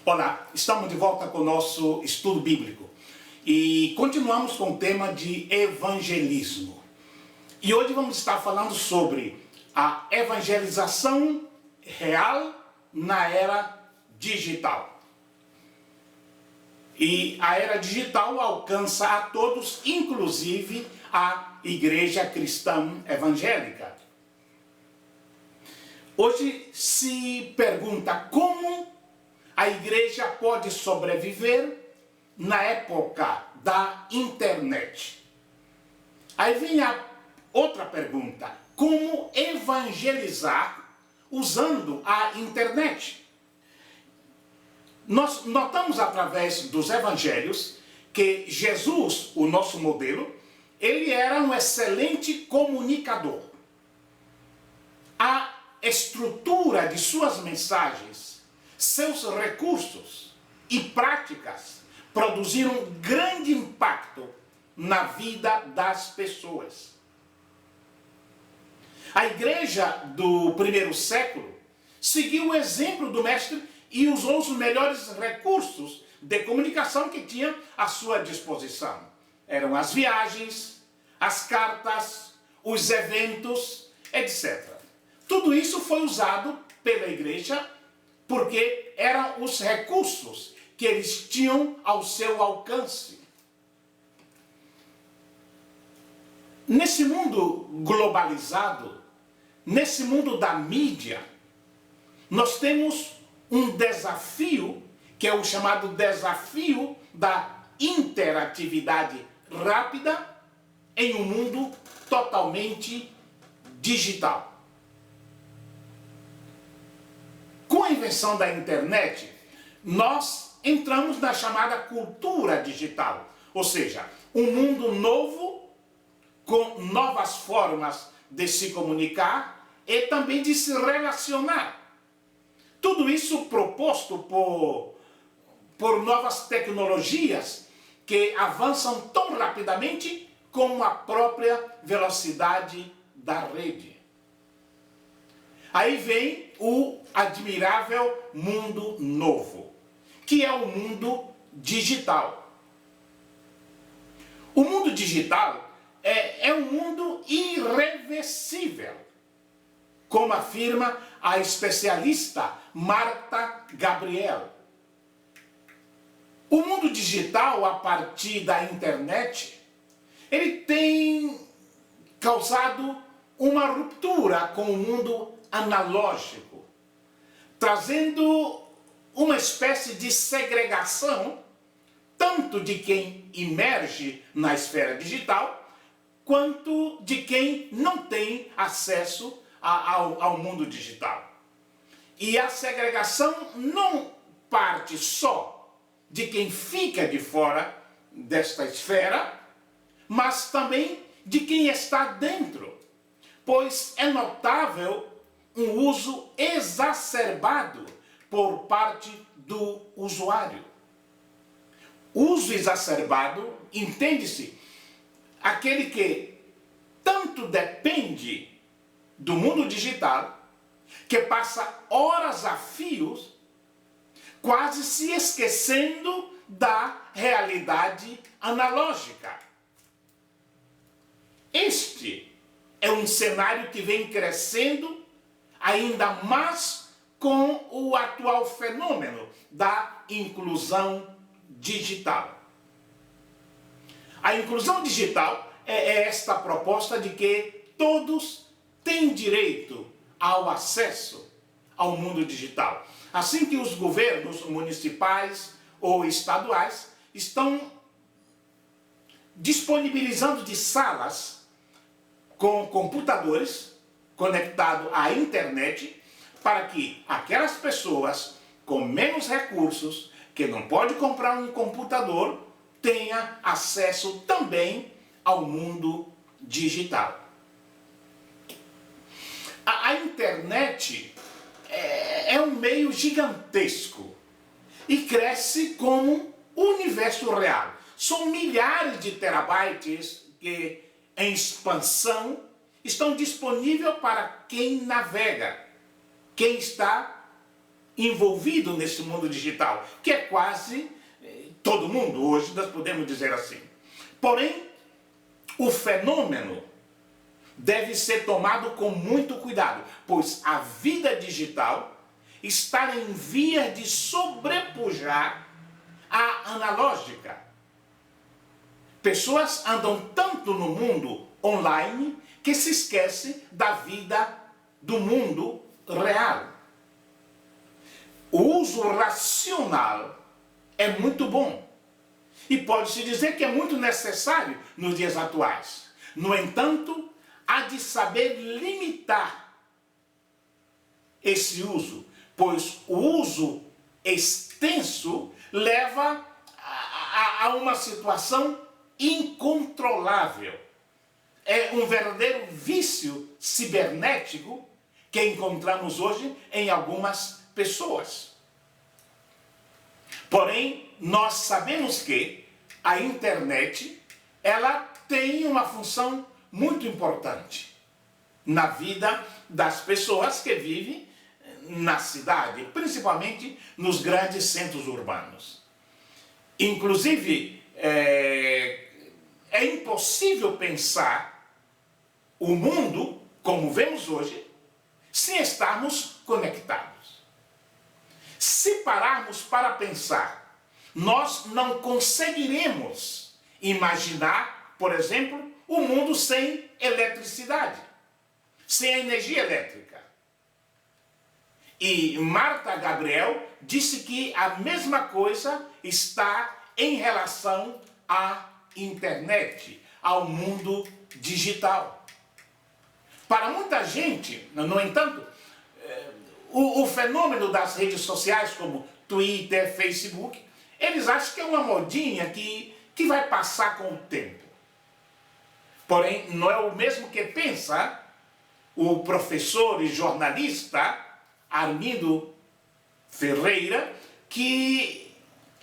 Olá, estamos de volta com o nosso estudo bíblico e continuamos com o tema de evangelismo. E hoje vamos estar falando sobre a evangelização real na era digital. E a era digital alcança a todos, inclusive a Igreja Cristã Evangélica. Hoje se pergunta como a igreja pode sobreviver na época da internet. Aí vem a outra pergunta: como evangelizar usando a internet? Nós notamos através dos evangelhos que Jesus, o nosso modelo, ele era um excelente comunicador. A estrutura de suas mensagens, seus recursos e práticas produziram grande impacto na vida das pessoas. A igreja do primeiro século seguiu o exemplo do mestre e usou os melhores recursos de comunicação que tinha à sua disposição. Eram as viagens, as cartas, os eventos, etc. Tudo isso foi usado pela igreja porque eram os recursos que eles tinham ao seu alcance. Nesse mundo globalizado, nesse mundo da mídia, nós temos um desafio, que é o chamado desafio da interatividade rápida em um mundo totalmente digital. Com a invenção da internet, nós entramos na chamada cultura digital, ou seja, um mundo novo, com novas formas de se comunicar e também de se relacionar. Tudo isso proposto por novas tecnologias que avançam tão rapidamente como a própria velocidade da rede. Aí vem o admirável mundo novo, que é o mundo digital. O mundo digital é um mundo irreversível, como afirma a especialista Marta Gabriel. O mundo digital, a partir da internet, ele tem causado uma ruptura com o mundo analógico, trazendo uma espécie de segregação, tanto de quem emerge na esfera digital, quanto de quem não tem acesso ao mundo digital. E a segregação não parte só de quem fica de fora desta esfera, mas também de quem está dentro, pois é notável um uso exacerbado por parte do usuário. Uso exacerbado, entende-se, aquele que tanto depende do mundo digital, que passa horas a fios, quase se esquecendo da realidade analógica. Este é um cenário que vem crescendo ainda mais com o atual fenômeno da inclusão digital. A inclusão digital é esta proposta de que todos têm direito ao acesso ao mundo digital. Assim que os governos municipais ou estaduais estão disponibilizando de salas com computadores conectados à internet para que aquelas pessoas com menos recursos, que não podem comprar um computador, tenha acesso também ao mundo digital. A internet é um meio gigantesco e cresce como universo real. São milhares de terabytes que, em expansão, estão disponíveis para quem navega, quem está envolvido nesse mundo digital, que é quase todo mundo hoje, nós podemos dizer assim. Porém, o fenômeno deve ser tomado com muito cuidado, pois a vida digital está em vias de sobrepujar a analógica. Pessoas andam tanto no mundo online que se esquecem da vida do mundo real. O uso racional é muito bom e pode-se dizer que é muito necessário nos dias atuais. No entanto, há de saber limitar esse uso, pois o uso extenso leva a uma situação incontrolável. É um verdadeiro vício cibernético que encontramos hoje em algumas pessoas. Porém, nós sabemos que a internet, ela tem uma função muito importante na vida das pessoas que vivem na cidade, principalmente nos grandes centros urbanos. Inclusive, é impossível pensar o mundo como vemos hoje sem estarmos conectados. Se pararmos para pensar, nós não conseguiremos imaginar, por exemplo, o mundo sem eletricidade, sem a energia elétrica. E Marta Gabriel disse que a mesma coisa está em relação à internet, ao mundo digital. Para muita gente, no entanto, o fenômeno das redes sociais como Twitter, Facebook, eles acham que é uma modinha que vai passar com o tempo. Porém, não é o mesmo que pensa o professor e jornalista Armindo Ferreira, que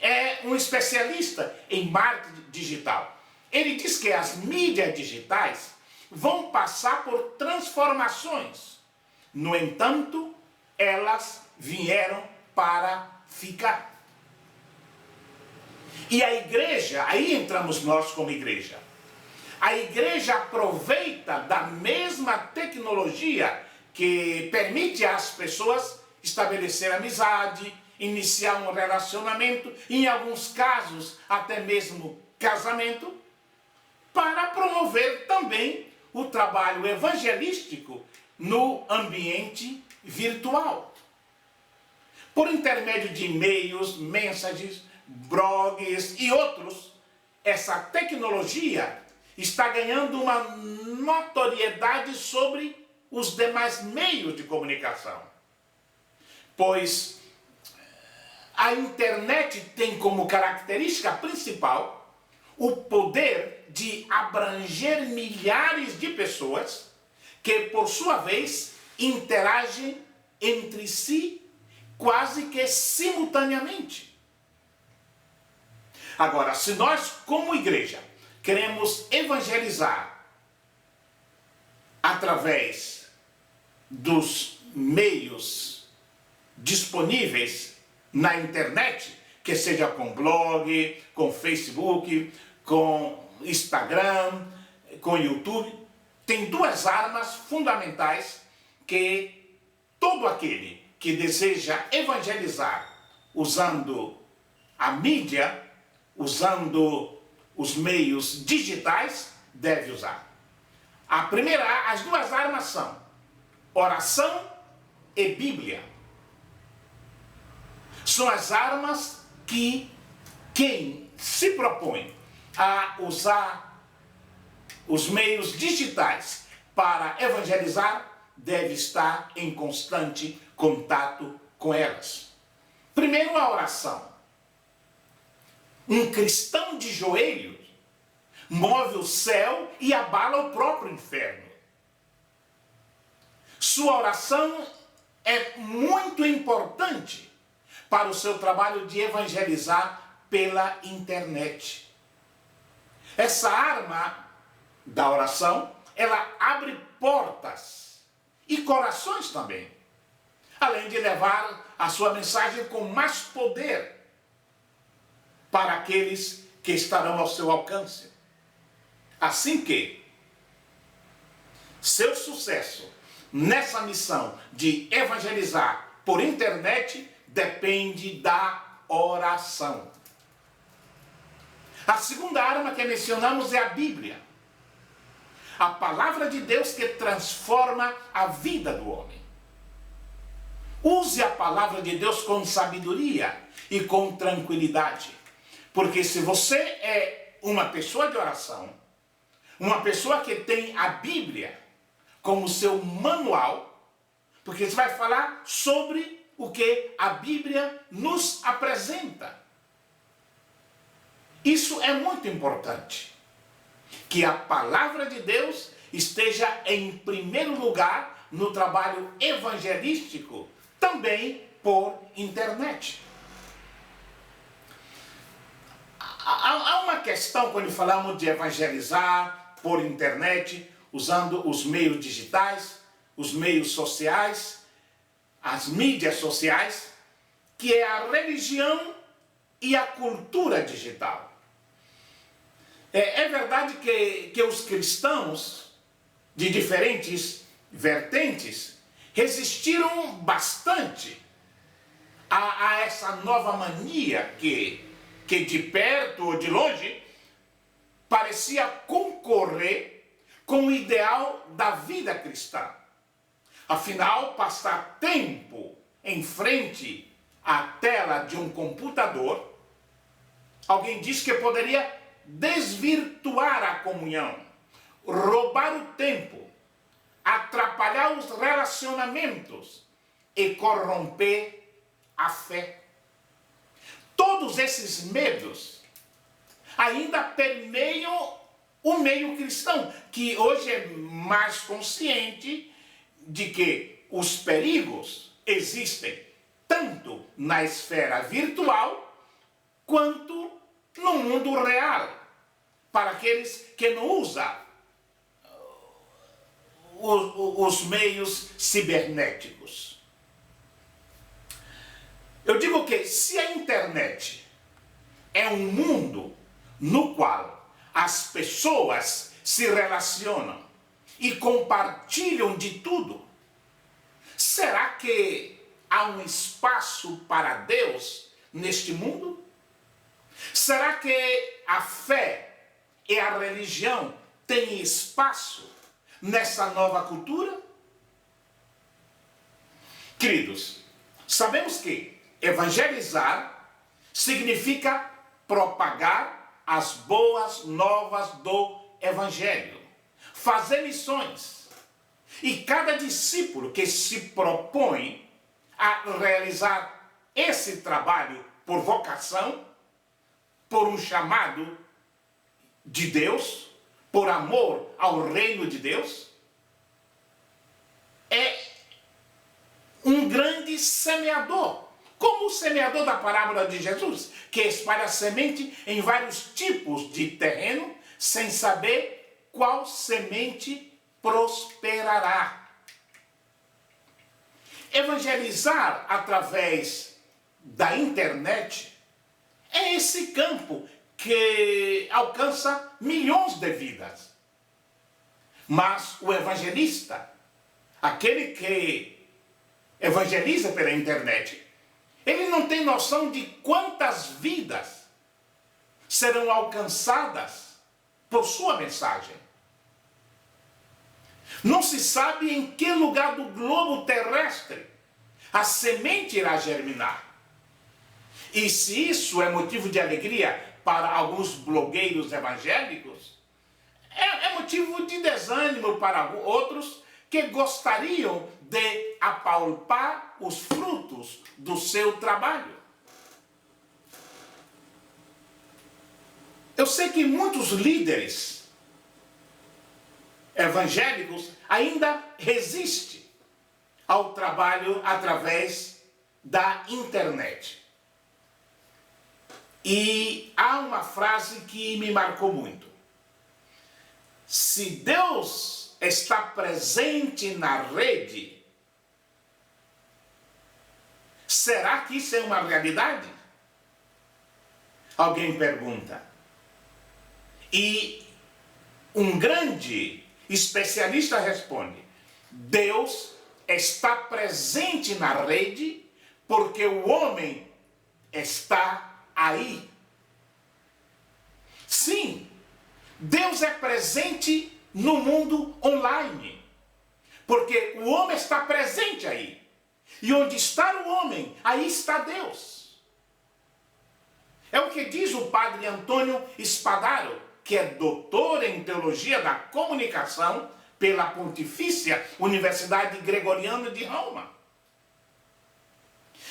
é um especialista em marketing digital. Ele diz que as mídias digitais vão passar por transformações. No entanto, elas vieram para ficar. E a igreja, aí entramos nós como igreja. A igreja aproveita da mesma tecnologia que permite às pessoas estabelecer amizade, iniciar um relacionamento, em alguns casos até mesmo casamento, para promover também o trabalho evangelístico no ambiente virtual. Por intermédio de e-mails, mensagens, blogs e outros, essa tecnologia está ganhando uma notoriedade sobre os demais meios de comunicação. Pois a internet tem como característica principal o poder de abranger milhares de pessoas que, por sua vez, interagem entre si quase que simultaneamente. Agora, se nós, como igreja, queremos evangelizar através dos meios disponíveis na internet, que seja com blog, com Facebook, com Instagram, com YouTube, tem duas armas fundamentais que todo aquele que deseja evangelizar usando a mídia, usando os meios digitais, deve usar. As duas armas são oração e Bíblia. São as armas que quem se propõe a usar os meios digitais para evangelizar deve estar em constante contato com elas. Primeiro, a oração. Um cristão de joelhos move o céu e abala o próprio inferno. Sua oração é muito importante para o seu trabalho de evangelizar pela internet. Essa arma da oração, ela abre portas e corações também. além de levar a sua mensagem com mais poder para aqueles que estarão ao seu alcance. Assim que seu sucesso nessa missão de evangelizar por internet depende da oração. A segunda arma que mencionamos é a Bíblia. A palavra de Deus que transforma a vida do homem. Use a palavra de Deus com sabedoria e com tranquilidade. Porque se você é uma pessoa de oração, uma pessoa que tem a Bíblia como seu manual, porque você vai falar sobre o que a Bíblia nos apresenta. Isso é muito importante. Que a palavra de Deus esteja em primeiro lugar no trabalho evangelístico, também por internet. Há uma questão quando falamos de evangelizar por internet, usando os meios digitais, os meios sociais, as mídias sociais, que é a religião e a cultura digital. É verdade que os cristãos de diferentes vertentes resistiram bastante a essa nova mania que de perto ou de longe parecia concorrer com o ideal da vida cristã. Afinal, passar tempo em frente à tela de um computador, alguém diz que poderia desvirtuar a comunhão, roubar o tempo, atrapalhar os relacionamentos e corromper a fé. Todos esses medos ainda permeiam o meio cristão, que hoje é mais consciente de que os perigos existem tanto na esfera virtual quanto no mundo real, para aqueles que não usam os meios cibernéticos. Eu digo que se a internet é um mundo no qual as pessoas se relacionam e compartilham de tudo, será que há um espaço para Deus neste mundo? Será que a fé e a religião têm espaço nessa nova cultura? Queridos, sabemos que evangelizar significa propagar as boas novas do Evangelho, fazer missões. E cada discípulo que se propõe a realizar esse trabalho por vocação, por um chamado de Deus, por amor ao reino de Deus, é um grande semeador, como o semeador da parábola de Jesus, que espalha semente em vários tipos de terreno, sem saber qual semente prosperará. Evangelizar através da internet é esse campo que alcança milhões de vidas. Mas o evangelista, aquele que evangeliza pela internet, ele não tem noção de quantas vidas serão alcançadas por sua mensagem. Não se sabe em que lugar do globo terrestre a semente irá germinar. E se isso é motivo de alegria para alguns blogueiros evangélicos, é motivo de desânimo para outros que gostariam de apalpar os frutos do seu trabalho. Eu sei que muitos líderes evangélicos ainda resistem ao trabalho através da internet. E há uma frase que me marcou muito. Se Deus está presente na rede, Será que isso é uma realidade? Alguém pergunta. E um grande especialista responde: Deus está presente na rede porque o homem está aí. Sim, Deus é presente no mundo online, porque o homem está presente aí. E onde está o homem, aí está Deus. É o que diz o padre Antônio Spadaro, que é doutor em teologia da comunicação pela Pontifícia Universidade Gregoriana de Roma.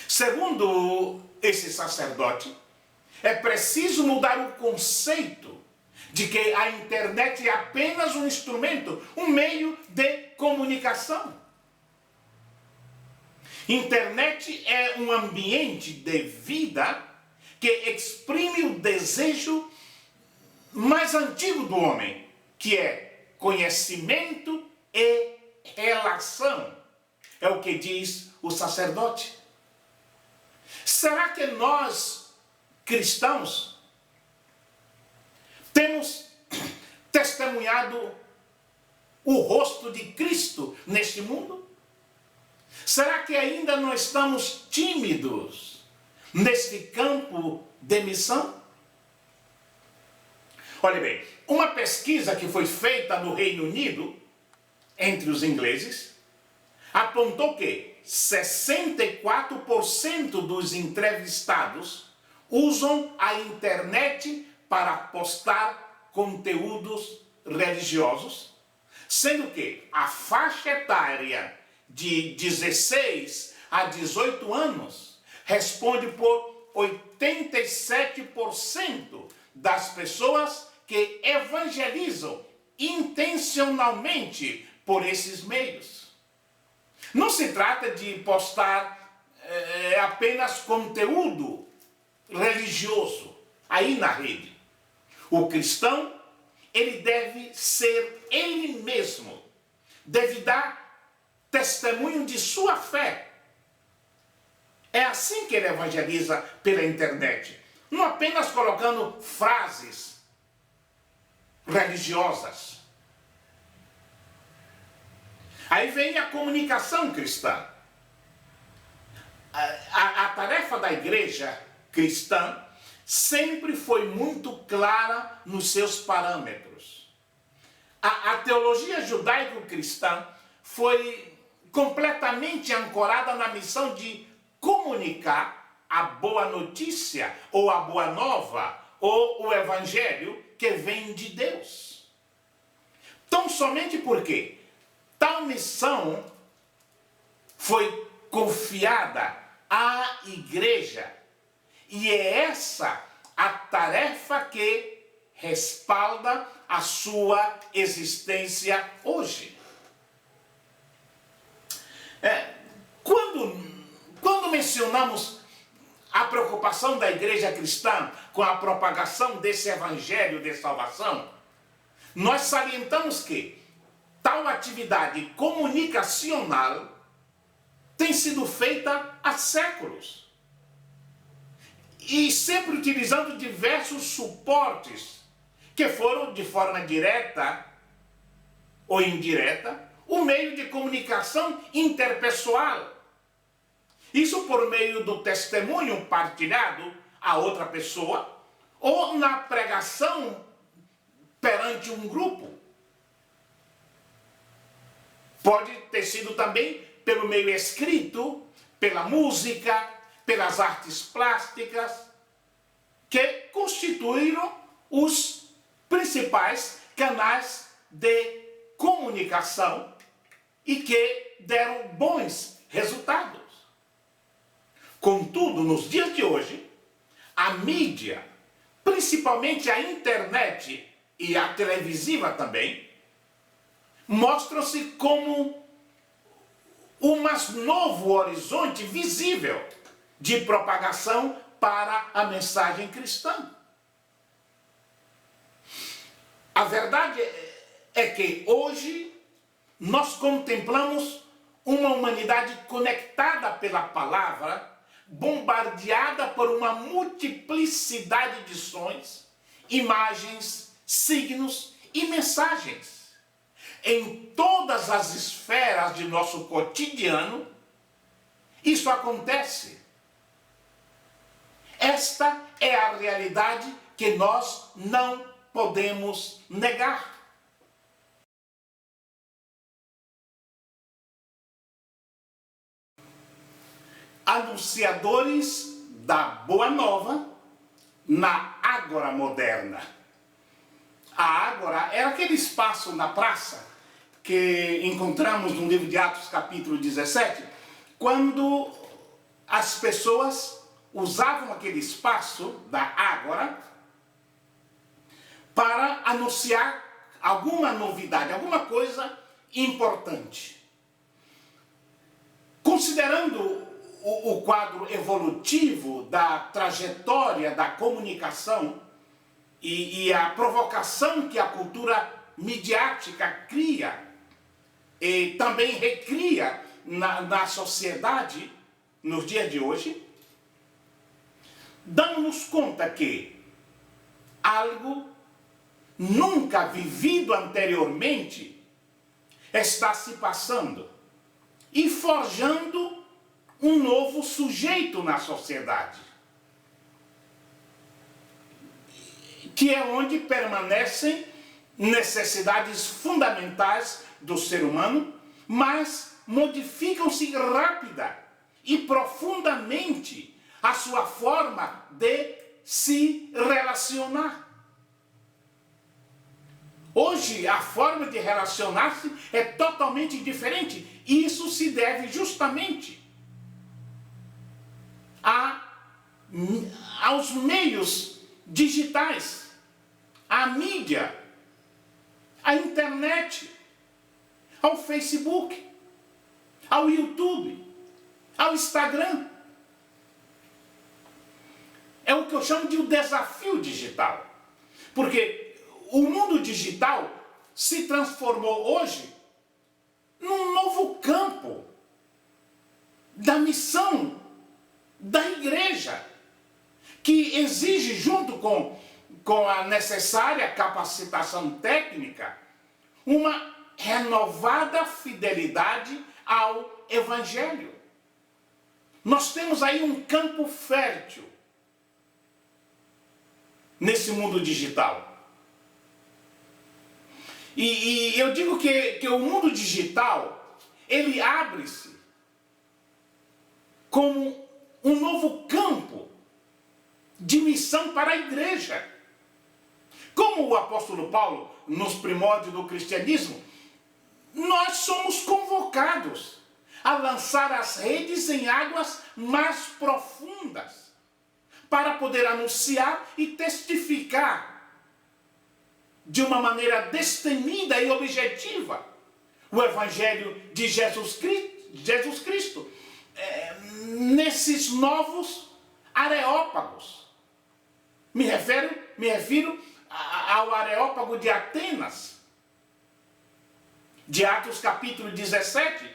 Segundo esse sacerdote, é preciso mudar o conceito de que a internet é apenas um instrumento, um meio de comunicação. Internet é um ambiente de vida que exprime o desejo mais antigo do homem, que é conhecimento e relação. É o que diz o sacerdote. Será que nós, cristãos, temos testemunhado o rosto de Cristo neste mundo? Será que ainda não estamos tímidos neste campo de missão? Olha bem, uma pesquisa que foi feita no Reino Unido, entre os ingleses, apontou que 64% dos entrevistados usam a internet para postar conteúdos religiosos, sendo que a faixa etária de 16 a 18 anos responde por 87% das pessoas que evangelizam intencionalmente por esses meios. Não se trata de postar apenas conteúdo religioso aí na rede. O cristão, ele deve ser ele mesmo, deve dar testemunho de sua fé. É assim que ele evangeliza pela internet, não apenas colocando frases religiosas. Aí vem a comunicação cristã. A tarefa da igreja cristã sempre foi muito clara nos seus parâmetros. A teologia judaico-cristã foi completamente ancorada na missão de comunicar a boa notícia, ou a boa nova, ou o evangelho que vem de Deus. Tão somente porque tal missão foi confiada à igreja, e é essa a tarefa que respalda a sua existência hoje. Quando mencionamos a preocupação da igreja cristã com a propagação desse evangelho de salvação, nós salientamos que tal atividade comunicacional tem sido feita há séculos e sempre utilizando diversos suportes que foram, de forma direta ou indireta, o meio de comunicação interpessoal. Isso por meio do testemunho partilhado a outra pessoa ou na pregação perante um grupo. Pode ter sido também pelo meio escrito, pela música, pelas artes plásticas, que constituíram os principais canais de comunicação e que deram bons resultados. Contudo, nos dias de hoje, a mídia, principalmente a internet e a televisiva também, mostram-se como um mais novo horizonte visível de propagação para a mensagem cristã. A verdade é que hoje nós contemplamos uma humanidade conectada pela palavra, bombardeada por uma multiplicidade de sons, imagens, signos e mensagens. Em todas as esferas de nosso cotidiano, isso acontece. Esta é a realidade que nós não podemos negar. Anunciadores da Boa Nova na Ágora moderna. A Ágora era aquele espaço na praça que encontramos no livro de Atos, capítulo 17, quando as pessoas usavam aquele espaço da Ágora para anunciar alguma novidade, alguma coisa importante. Considerando o quadro evolutivo da trajetória da comunicação e a provocação que a cultura midiática cria e também recria na sociedade nos dias de hoje, damos conta que algo nunca vivido anteriormente está se passando e forjando um novo sujeito na sociedade, que é onde permanecem necessidades fundamentais do ser humano, mas modificam-se rápida e profundamente a sua forma de se relacionar. Hoje, a forma de relacionar-se é totalmente diferente. E isso se deve justamente aos meios digitais, à mídia, à internet, ao Facebook, ao YouTube, ao Instagram. É o que eu chamo de um desafio digital. Porque o mundo digital se transformou hoje num novo campo da missão da igreja, que exige, junto com a necessária capacitação técnica, uma renovada fidelidade ao Evangelho. Nós temos aí um campo fértil nesse mundo digital. E eu digo que o mundo digital, ele abre-se como um novo campo de missão para a igreja. Como o apóstolo Paulo, nos primórdios do cristianismo, nós somos convocados a lançar as redes em águas mais profundas, para poder anunciar e testificar de uma maneira destemida e objetiva o Evangelho de Jesus Cristo, nesses novos areópagos. Me refiro ao areópago de Atenas, de Atos capítulo 17,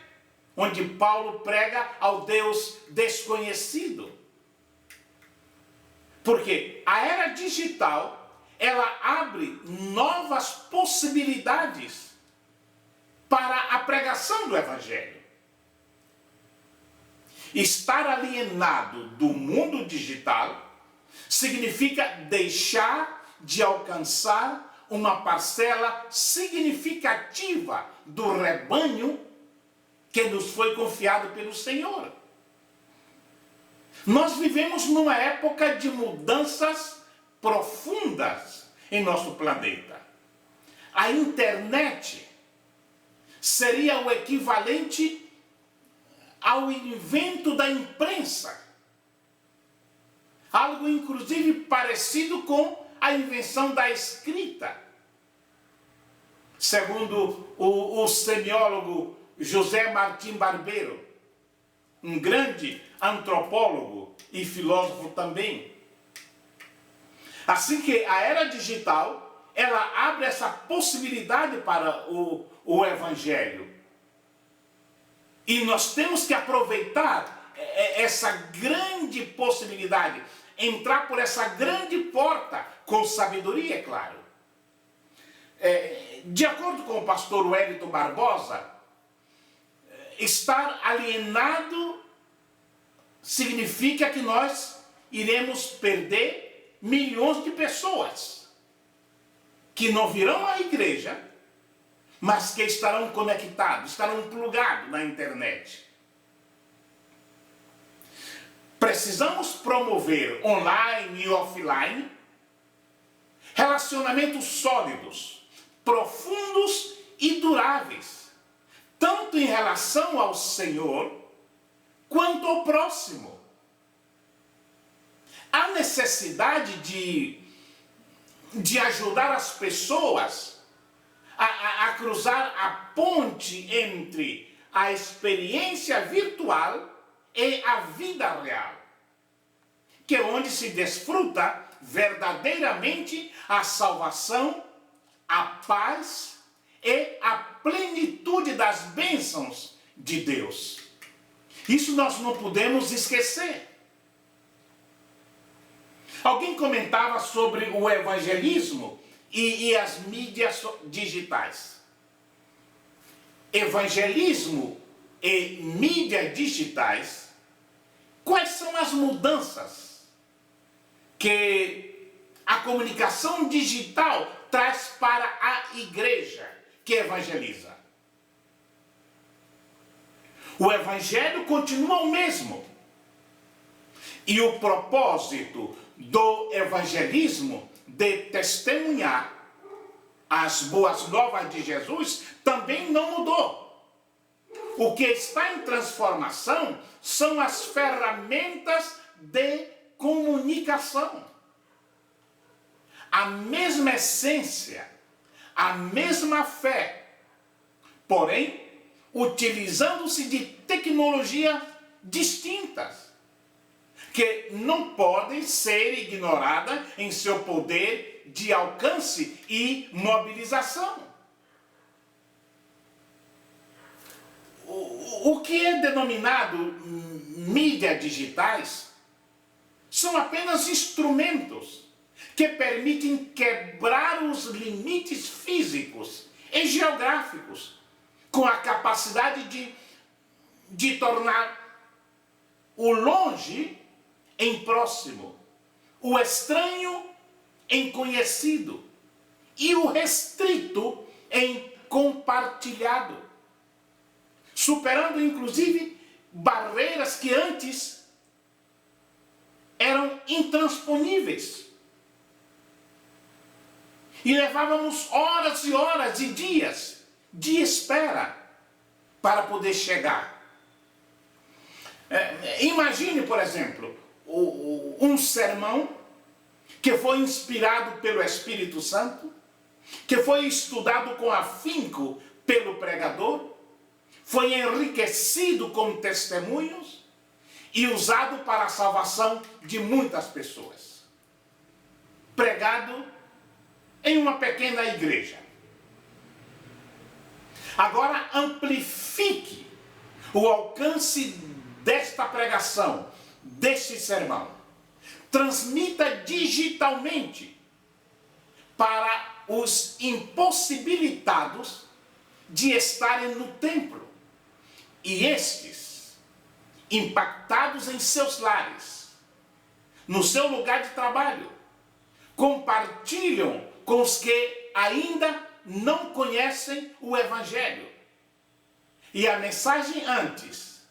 onde Paulo prega ao Deus desconhecido. Porque a era digital, ela abre novas possibilidades para a pregação do Evangelho. Estar alienado do mundo digital significa deixar de alcançar uma parcela significativa do rebanho que nos foi confiado pelo Senhor. Nós vivemos numa época de mudanças profundas em nosso planeta. A internet seria o equivalente ao invento da imprensa. Algo inclusive parecido com a invenção da escrita. Segundo o semiólogo José Martim Barbeiro, um grande antropólogo e filósofo também. Assim que a era digital, ela abre essa possibilidade para o Evangelho. E nós temos que aproveitar essa grande possibilidade, entrar por essa grande porta, com sabedoria, é claro. De acordo com o pastor Wellington Barbosa, estar alienado significa que nós iremos perder milhões de pessoas que não virão à igreja, mas que estarão conectados, estarão plugados na internet. Precisamos promover online e offline relacionamentos sólidos, profundos e duráveis, tanto em relação ao Senhor quanto ao próximo. Há necessidade de ajudar as pessoas a cruzar a ponte entre a experiência virtual e a vida real, que é onde se desfruta verdadeiramente a salvação, a paz e a plenitude das bênçãos de Deus. Isso nós não podemos esquecer. Alguém comentava sobre o evangelismo e as mídias digitais. Evangelismo e mídias digitais, quais são as mudanças que a comunicação digital traz para a igreja que evangeliza? O evangelho continua o mesmo. E o propósito do evangelismo de testemunhar as boas novas de Jesus também não mudou. O que está em transformação são as ferramentas de comunicação. A mesma essência, a mesma fé, porém, utilizando-se de tecnologias distintas, que não podem ser ignoradas em seu poder de alcance e mobilização. O que é denominado mídias digitais são apenas instrumentos que permitem quebrar os limites físicos e geográficos, com a capacidade de tornar o longe em próximo, o estranho em conhecido e o restrito em compartilhado, superando inclusive barreiras que antes eram intransponíveis. E levávamos horas e horas e dias de espera para poder chegar. Imagine, por exemplo, um sermão que foi inspirado pelo Espírito Santo, que foi estudado com afinco pelo pregador, foi enriquecido com testemunhos e usado para a salvação de muitas pessoas. Pregado em uma pequena igreja. Agora amplifique o alcance desta pregação, deste sermão. Transmita digitalmente para os impossibilitados de estarem no templo. E estes, impactados em seus lares, no seu lugar de trabalho, compartilham com os que ainda não conhecem o Evangelho. E a mensagem antes,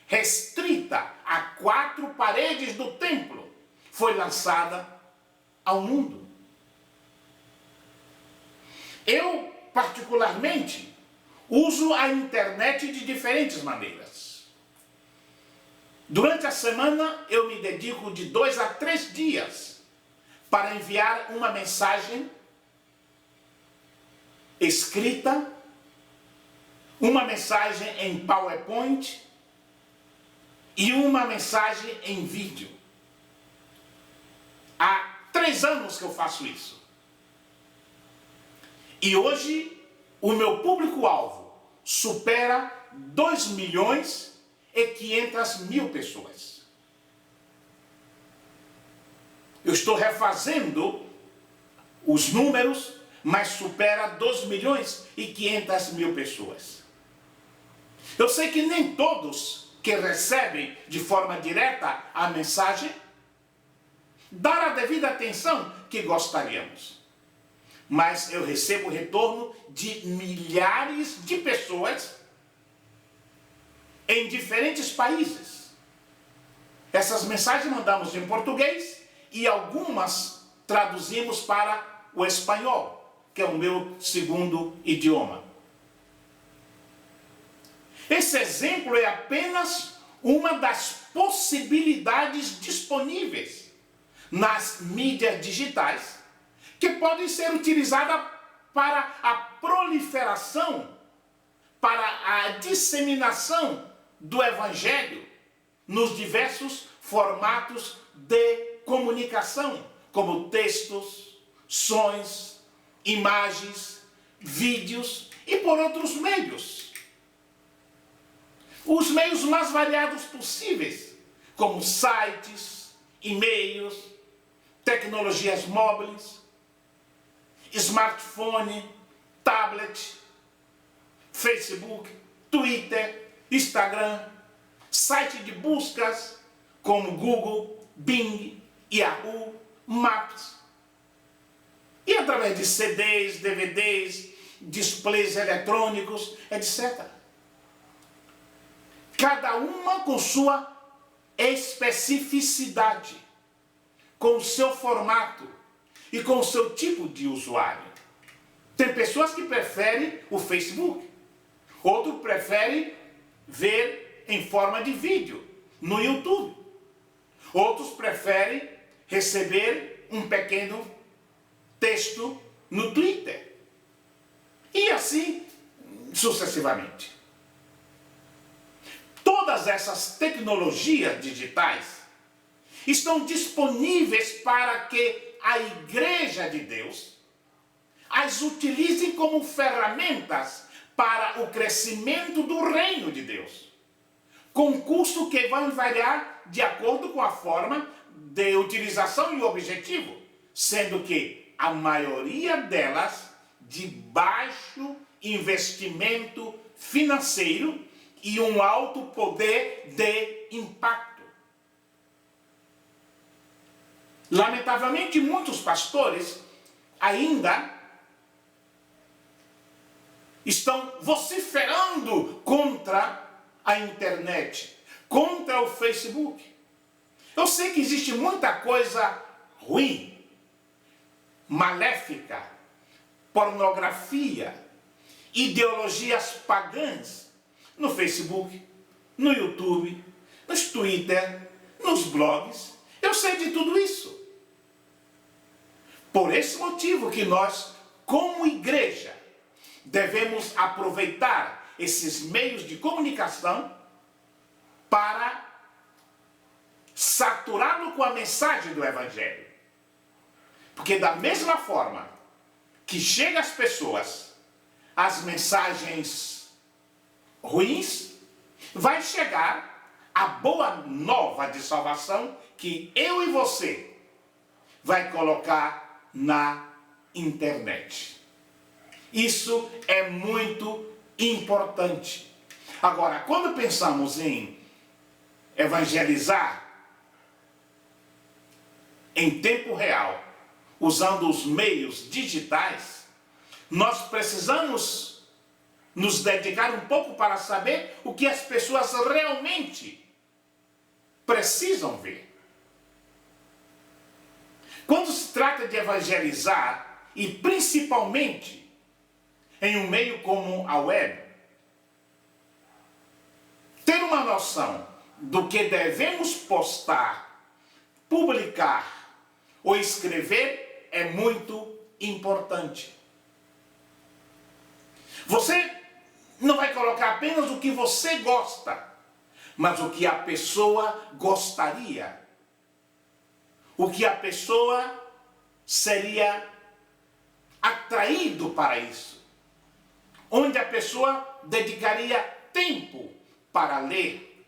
restrita a 4 paredes do templo, foi lançada ao mundo. Eu, particularmente, uso a internet de diferentes maneiras. Durante a semana, eu me dedico de 2 a 3 dias para enviar uma mensagem escrita, uma mensagem em PowerPoint e uma mensagem em vídeo. Há 3 anos que eu faço isso. E hoje o meu público-alvo supera 2 milhões e 500 mil pessoas. Eu estou refazendo os números, mas supera 2 milhões e 500 mil pessoas. Eu sei que nem todos que recebem de forma direta a mensagem dão a devida atenção que gostaríamos. Mas eu recebo retorno de milhares de pessoas em diferentes países. Essas mensagens mandamos em português e algumas traduzimos para o espanhol, que é o meu segundo idioma. Esse exemplo é apenas uma das possibilidades disponíveis nas mídias digitais que podem ser utilizadas para a proliferação, para a disseminação do Evangelho nos diversos formatos de comunicação, como textos, sons, imagens, vídeos e por outros meios. Os meios mais variados possíveis, como sites, e-mails, tecnologias móveis, smartphone, tablet, Facebook, Twitter, Instagram, site de buscas como Google, Bing, Yahoo, Maps. E através de CDs, DVDs, displays eletrônicos, etc. Cada uma com sua especificidade, com o seu formato e com o seu tipo de usuário. Tem pessoas que preferem o Facebook, outros preferem ver em forma de vídeo no YouTube, outros preferem receber um pequeno texto no Twitter e assim sucessivamente. Todas essas tecnologias digitais estão disponíveis para que a Igreja de Deus as utilize como ferramentas para o crescimento do reino de Deus, com custos que vão variar de acordo com a forma de utilização e o objetivo, sendo que a maioria delas de baixo investimento financeiro e um alto poder de impacto. Lamentavelmente, muitos pastores ainda estão vociferando contra a internet, contra o Facebook. Eu sei que existe muita coisa ruim, maléfica, pornografia, ideologias pagãs no Facebook, no YouTube, nos Twitter, nos blogs. Eu sei de tudo isso. Por esse motivo que nós, como igreja, devemos aproveitar esses meios de comunicação para saturá-lo com a mensagem do Evangelho. Porque da mesma forma que chega às pessoas as mensagens ruins, vai chegar a boa nova de salvação que eu e você vai colocar na internet. Isso é muito importante. Agora, quando pensamos em evangelizar em tempo real, usando os meios digitais, nós precisamos nos dedicar um pouco para saber o que as pessoas realmente precisam ver. Quando se trata de evangelizar, e principalmente em um meio como a web, ter uma noção do que devemos postar, publicar ou escrever é muito importante. Você não vai colocar apenas o que você gosta, mas o que a pessoa gostaria. O que a pessoa seria atraído para isso. Onde a pessoa dedicaria tempo para ler,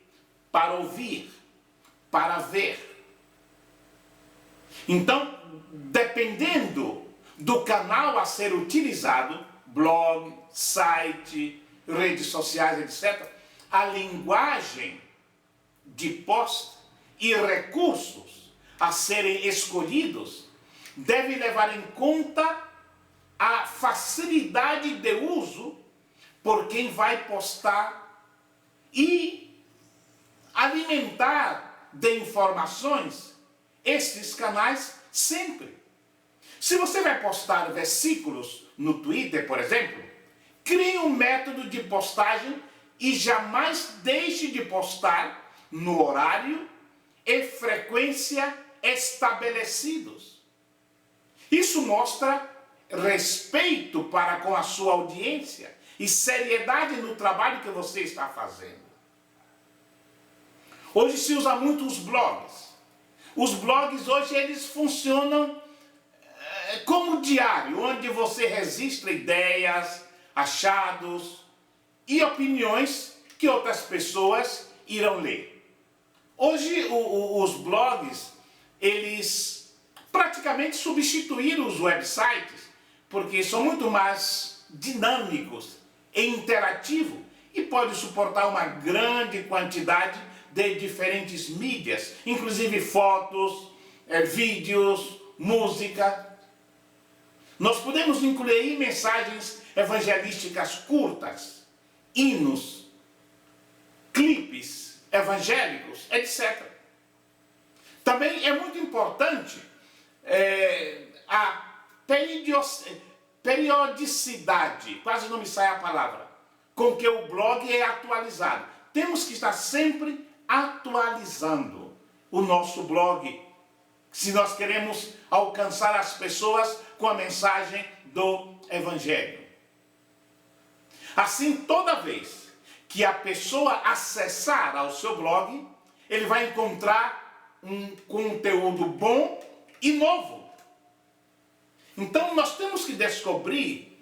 para ouvir, para ver. Então, dependendo do canal a ser utilizado, blog, site, redes sociais, etc., a linguagem de post e recursos a serem escolhidos deve levar em conta a facilidade de uso por quem vai postar e alimentar de informações estes canais sempre. Se você vai postar versículos no Twitter, por exemplo, crie um método de postagem e jamais deixe de postar no horário e frequência estabelecidos. Isso mostra respeito para com a sua audiência e seriedade no trabalho que você está fazendo. Hoje se usa muito os blogs. Os blogs hoje eles funcionam como diário, onde você registra ideias, achados e opiniões que outras pessoas irão ler. Hoje os blogs, eles praticamente substituíram os websites, porque são muito mais dinâmicos e interativos e podem suportar uma grande quantidade de diferentes mídias, inclusive fotos, vídeos, música. Nós podemos incluir aí mensagens evangelísticas curtas, hinos, clipes evangélicos, etc. Também é muito importante a periodicidade, quase não me sai a palavra, com que o blog é atualizado. Temos que estar sempre atualizando o nosso blog, se nós queremos alcançar as pessoas com a mensagem do Evangelho. Assim, toda vez que a pessoa acessar ao seu blog, ele vai encontrar um conteúdo bom e novo. Então, nós temos que descobrir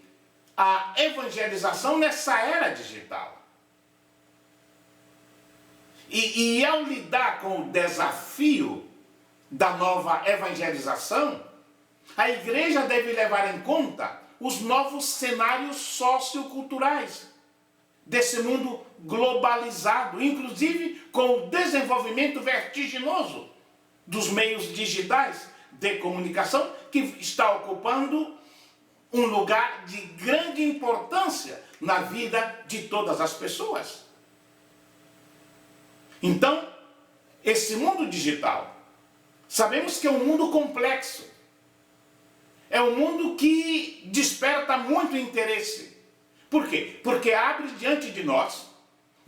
a evangelização nessa era digital. E ao lidar com o desafio da nova evangelização, a igreja deve levar em conta os novos cenários socioculturais desse mundo globalizado, inclusive com o desenvolvimento vertiginoso dos meios digitais de comunicação, que está ocupando um lugar de grande importância na vida de todas as pessoas. Então, esse mundo digital, sabemos que é um mundo complexo, é um mundo que desperta muito interesse. Por quê? Porque abre diante de nós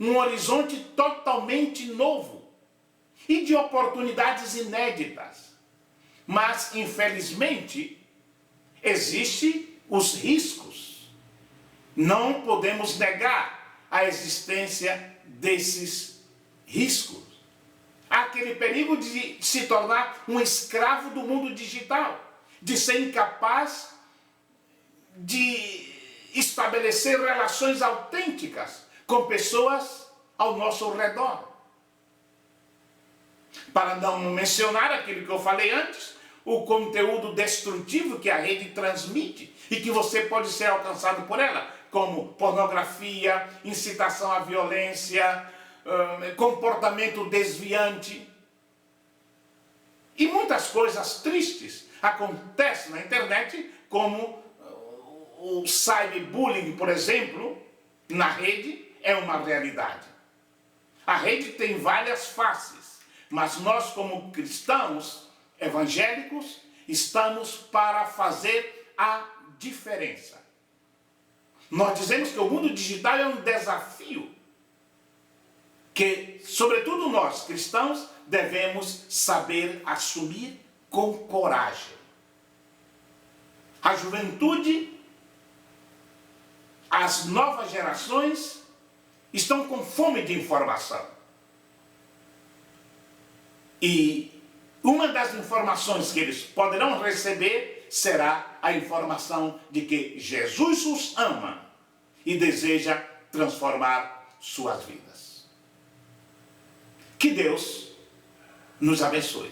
um horizonte totalmente novo e de oportunidades inéditas. Mas, infelizmente, existem os riscos. Não podemos negar a existência desses riscos. Há aquele perigo de se tornar um escravo do mundo digital, de ser incapaz de estabelecer relações autênticas com pessoas ao nosso redor. Para não mencionar aquilo que eu falei antes, o conteúdo destrutivo que a rede transmite e que você pode ser alcançado por ela, como pornografia, incitação à violência, comportamento desviante. E muitas coisas tristes acontecem na internet, como o cyberbullying, por exemplo, na rede, é uma realidade. A rede tem várias faces, mas nós, como cristãos evangélicos, estamos para fazer a diferença. Nós dizemos que o mundo digital é um desafio que, sobretudo nós, cristãos, devemos saber assumir com coragem. A juventude, as novas gerações estão com fome de informação. E uma das informações que eles poderão receber será a informação de que Jesus os ama e deseja transformar suas vidas. Que Deus nos abençoe.